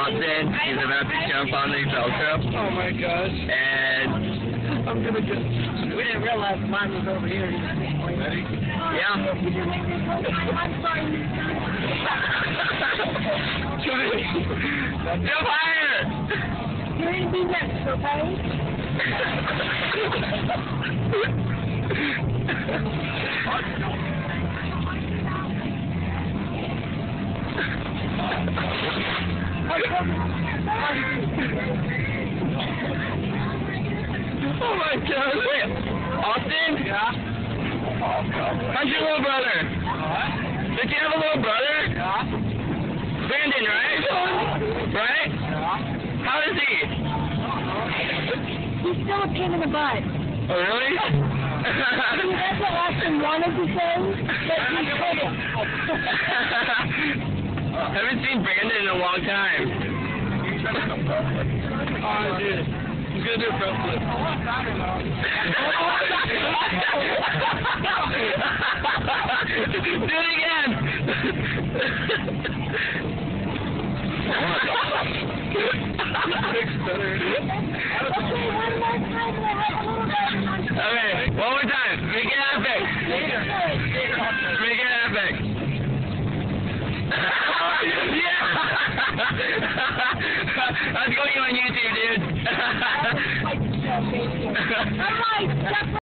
Austin. He's about to jump on the Velcro. Oh my gosh. And I'm gonna go. We didn't realize mine was over here. yeah. Jump higher! You're going to be next, okay? Oh my God! Wait, Austin? Yeah? How's your little brother? What? Did you have a little brother? Yeah? Brandon, right? Right? Yeah? How is he? He's still a pain in the butt. Oh, really? That's what Austin wanted to say, but he couldn't. Haven't seen Brandon in a long time. Oh, dude. He's gonna do a front flip. Do it again! Okay, one more time. Make it epic. Make it epic. Yeah! That's going on YouTube, dude. I'm like,